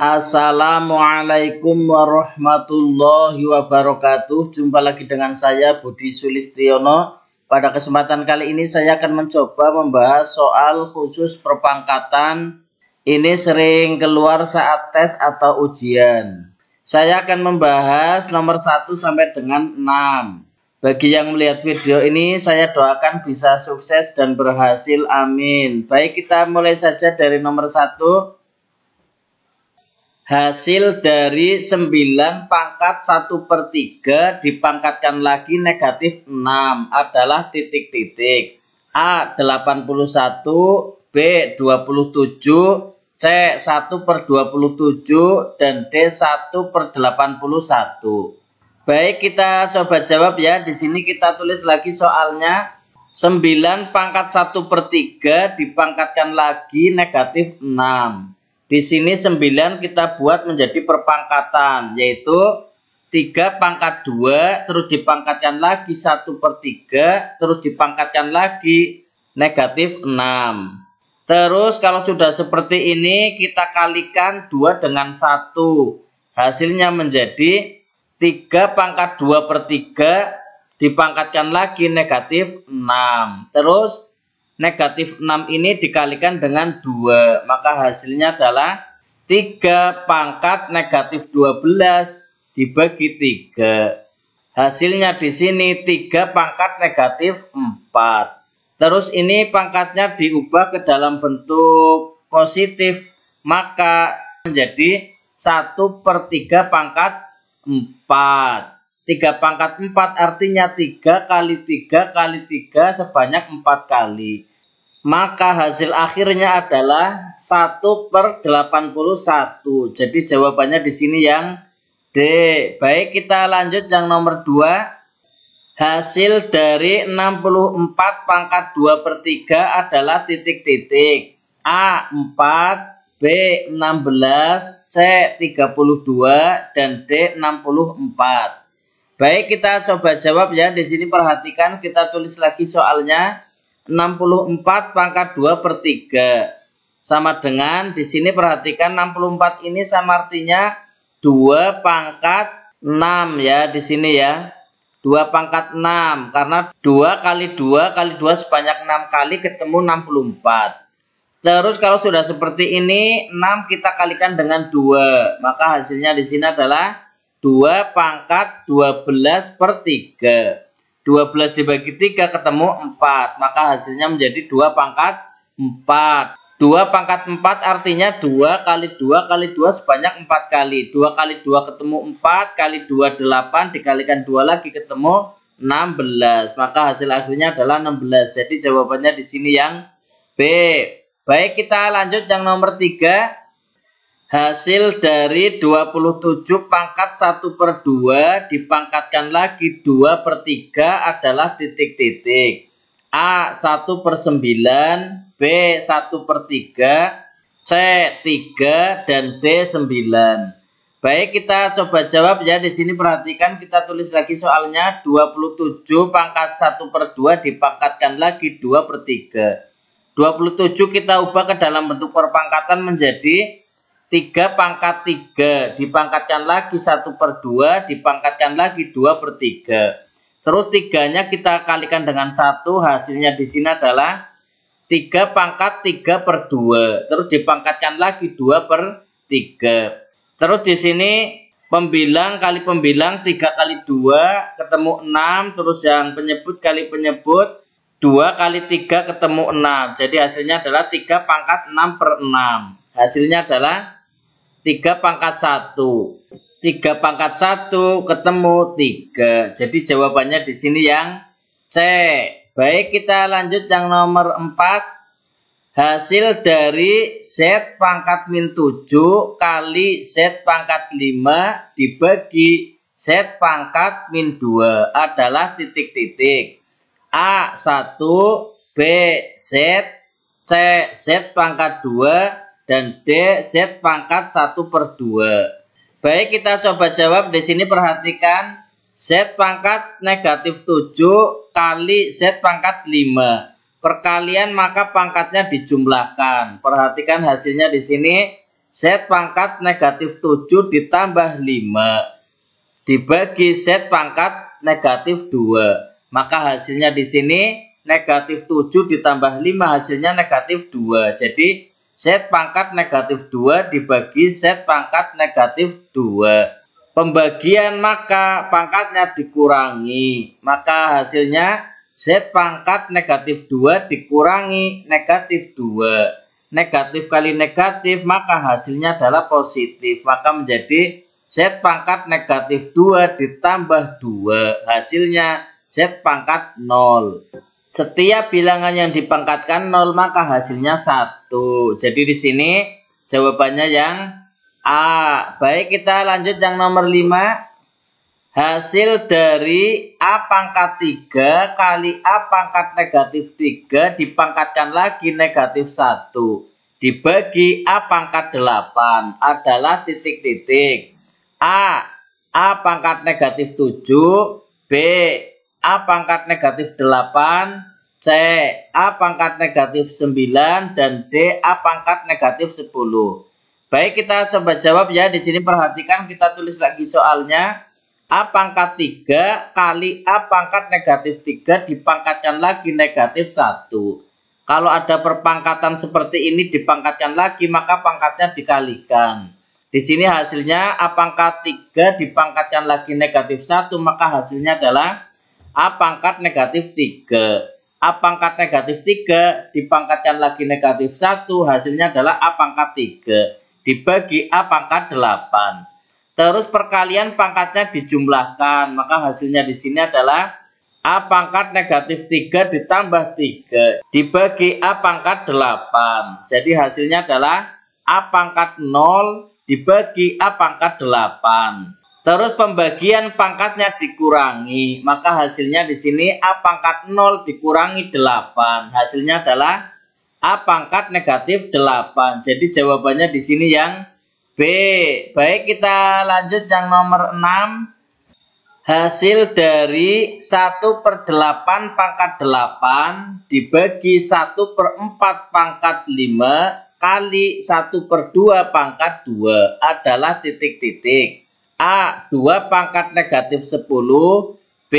Assalamualaikum warahmatullahi wabarakatuh. Jumpa lagi dengan saya Budi Sulistiono. Pada kesempatan kali ini saya akan mencoba membahas soal khusus perpangkatan. Ini sering keluar saat tes atau ujian. Saya akan membahas nomor 1 sampai dengan 6. Bagi yang melihat video ini, saya doakan bisa sukses dan berhasil, amin. Baik, kita mulai saja dari nomor 1. Hasil dari 9 pangkat 1/3 dipangkatkan lagi negatif 6 adalah titik-titik. A 81, B 27, C 1/27, dan D 1/81. Baik, kita coba jawab ya. Di sini kita tulis lagi soalnya. 9 pangkat 1/3 dipangkatkan lagi negatif 6. Di sini 9 kita buat menjadi perpangkatan, yaitu 3 pangkat 2, terus dipangkatkan lagi 1/3, terus dipangkatkan lagi negatif 6. Terus kalau sudah seperti ini, kita kalikan 2 dengan 1. Hasilnya menjadi 3 pangkat 2/3, dipangkatkan lagi negatif 6. Terus negatif 6 ini dikalikan dengan 2, maka hasilnya adalah 3 pangkat negatif 12 dibagi 3. Hasilnya di sini 3 pangkat negatif 4. Terus ini pangkatnya diubah ke dalam bentuk positif, maka menjadi 1/3 pangkat 4. 3 pangkat 4 artinya 3 kali 3 kali 3 sebanyak 4 kali. Maka hasil akhirnya adalah 1/81. Jadi jawabannya di sini yang D. Baik, kita lanjut yang nomor 2. Hasil dari 64 pangkat 2/3 adalah titik-titik. A 4, B 16, C 32, dan D 64. Baik, kita coba jawab ya. Di sini perhatikan, kita tulis lagi soalnya. 64 pangkat 2/3 sama dengan, di sini perhatikan 64 ini sama artinya 2 pangkat 6 ya, di sini ya. 2 pangkat 6 karena 2 kali 2 kali 2 sebanyak 6 kali ketemu 64. Terus kalau sudah seperti ini, 6 kita kalikan dengan 2, maka hasilnya di sini adalah 2 pangkat 12/3. 12 dibagi 3 ketemu 4, maka hasilnya menjadi 2 pangkat 4. 2 pangkat 4 artinya 2 kali 2 kali 2 sebanyak 4 kali. 2 kali 2 ketemu 4, kali 2 8, dikalikan 2 lagi ketemu 16. Maka hasil akhirnya adalah 16. Jadi jawabannya di sini yang B. Baik, kita lanjut yang nomor 3. Hasil dari 27 pangkat 1/2 dipangkatkan lagi 2/3 adalah titik-titik. A 1/9, B 1/3, C 3, dan D 9. Baik, kita coba jawab ya. Di sini perhatikan, kita tulis lagi soalnya. 27 pangkat 1/2 dipangkatkan lagi 2/3. 27 kita ubah ke dalam bentuk perpangkatan menjadi 3 pangkat 3, dipangkatkan lagi 1/2, dipangkatkan lagi 2/3. Terus 3-nya kita kalikan dengan 1, hasilnya di sini adalah 3 pangkat 3/2. Terus dipangkatkan lagi 2/3. Terus di sini pembilang kali pembilang 3 kali 2 ketemu 6, terus yang penyebut kali penyebut 2 kali 3 ketemu 6. Jadi hasilnya adalah 3 pangkat 6/6. Hasilnya adalah 3 pangkat 1. 3 pangkat 1 ketemu 3. Jadi jawabannya di sini yang C. Baik, kita lanjut yang nomor 4. Hasil dari Z pangkat -7 kali Z pangkat 5 dibagi Z pangkat -2 adalah titik-titik. A 1, B Z, C Z pangkat 2, dan D Z pangkat 1/2. Baik, kita coba jawab. Di sini perhatikan, Z pangkat negatif 7 kali Z pangkat 5. Perkalian maka pangkatnya dijumlahkan. Perhatikan hasilnya di sini Z pangkat negatif 7 ditambah 5 dibagi Z pangkat negatif 2. Maka hasilnya di sini negatif 7 ditambah 5 hasilnya negatif 2. Jadi Z pangkat negatif 2 dibagi Z pangkat negatif 2. Pembagian maka pangkatnya dikurangi. Maka hasilnya Z pangkat negatif 2 dikurangi negatif 2. Negatif kali negatif maka hasilnya adalah positif. Maka menjadi Z pangkat negatif 2 ditambah 2. Hasilnya Z pangkat 0. Setiap bilangan yang dipangkatkan 0 maka hasilnya 1. Jadi di sini jawabannya yang A. Baik, kita lanjut yang nomor 5. Hasil dari A pangkat 3 kali A pangkat negatif 3 dipangkatkan lagi negatif 1 dibagi A pangkat 8 adalah titik-titik. A. A pangkat negatif 7. B. A pangkat negatif 8. C. A pangkat negatif 9. Dan D. A pangkat negatif 10. Baik, kita coba jawab ya. Di sini perhatikan, kita tulis lagi soalnya. A pangkat 3 kali A pangkat negatif 3 dipangkatkan lagi negatif 1. Kalau ada perpangkatan seperti ini dipangkatkan lagi, maka pangkatnya dikalikan. Di sini hasilnya A pangkat 3 dipangkatkan lagi negatif 1, maka hasilnya adalah A pangkat negatif 3. A pangkat negatif 3 dipangkatkan lagi negatif 1, hasilnya adalah A pangkat 3. Dibagi A pangkat 8. Terus perkalian pangkatnya dijumlahkan, maka hasilnya di sini adalah A pangkat negatif 3 ditambah 3 dibagi A pangkat 8. Jadi hasilnya adalah A pangkat 0 dibagi A pangkat 8. Terus pembagian pangkatnya dikurangi, maka hasilnya di sini A pangkat 0 dikurangi 8. Hasilnya adalah A pangkat negatif 8. Jadi jawabannya di sini yang B. Baik, kita lanjut yang nomor 6. Hasil dari 1/8 pangkat 8 dibagi 1/4 pangkat 5 kali 1/2 pangkat 2 adalah titik-titik. A. 2 pangkat negatif 10. B.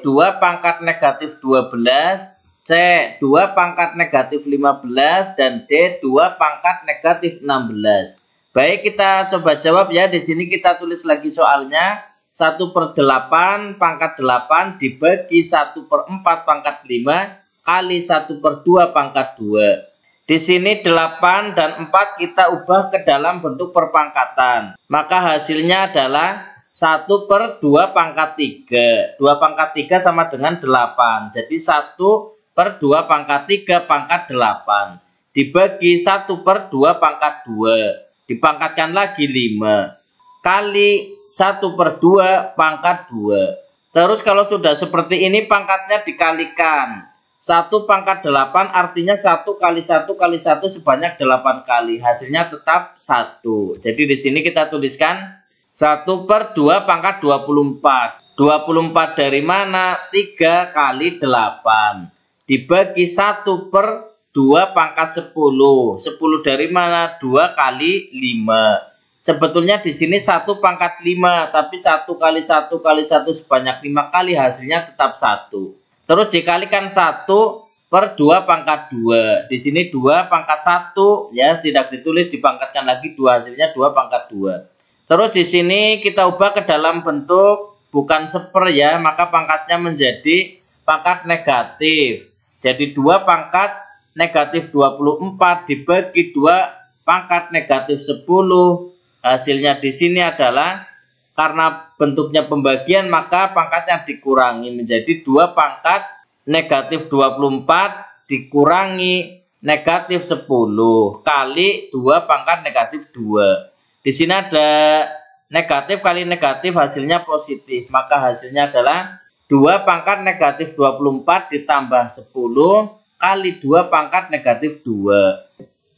2 pangkat negatif 12. C. 2 pangkat negatif 15 dan D. 2 pangkat negatif 16. Baik, kita coba jawab ya. Di sini kita tulis lagi soalnya. 1/8 pangkat 8 dibagi 1/4 pangkat 5 kali 1/2 pangkat 2. Di sini 8 dan 4 kita ubah ke dalam bentuk perpangkatan. Maka hasilnya adalah 1/2 pangkat 3. 2 pangkat 3 sama dengan 8. Jadi 1/2 pangkat 3 pangkat 8. Dibagi 1/2 pangkat 2. Dipangkatkan lagi 5. Kali 1/2 pangkat 2. Terus kalau sudah seperti ini pangkatnya dikalikan. 1 pangkat 8 artinya 1 kali 1 kali 1 sebanyak 8 kali. Hasilnya tetap 1. Jadi di sini kita tuliskan 1/2 pangkat 24. 24 dari mana? 3 kali 8. Dibagi 1/2 pangkat 10. 10 dari mana? 2 kali 5. Sebetulnya di sini 1 pangkat 5. Tapi 1 kali 1 kali 1 sebanyak 5 kali. Hasilnya tetap 1. Terus dikalikan 1/2 pangkat 2. Di sini 2 pangkat 1 ya, tidak ditulis, dipangkatkan lagi 2, hasilnya 2 pangkat 2. Terus di sini kita ubah ke dalam bentuk bukan seper ya, maka pangkatnya menjadi pangkat negatif. Jadi 2 pangkat negatif 24 dibagi 2 pangkat negatif 10. Hasilnya di sini adalah karena bentuknya pembagian maka pangkatnya dikurangi menjadi 2 pangkat negatif 24 dikurangi negatif 10 kali 2 pangkat negatif 2. Di sini ada negatif kali negatif hasilnya positif. Maka hasilnya adalah 2 pangkat negatif 24 ditambah 10 kali 2 pangkat negatif 2.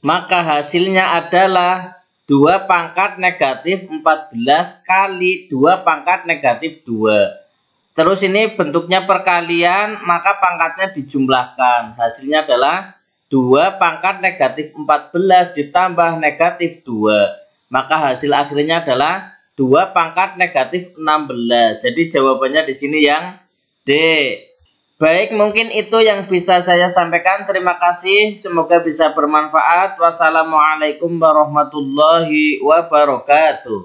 Maka hasilnya adalah 2 pangkat negatif 14 kali 2 pangkat negatif 2. Terus ini bentuknya perkalian, maka pangkatnya dijumlahkan. Hasilnya adalah 2 pangkat negatif 14 ditambah negatif 2. maka hasil akhirnya adalah 2 pangkat negatif 16. Jadi jawabannya di sini yang D. Baik, mungkin itu yang bisa saya sampaikan. Terima kasih, semoga bisa bermanfaat. Wassalamualaikum warahmatullahi wabarakatuh.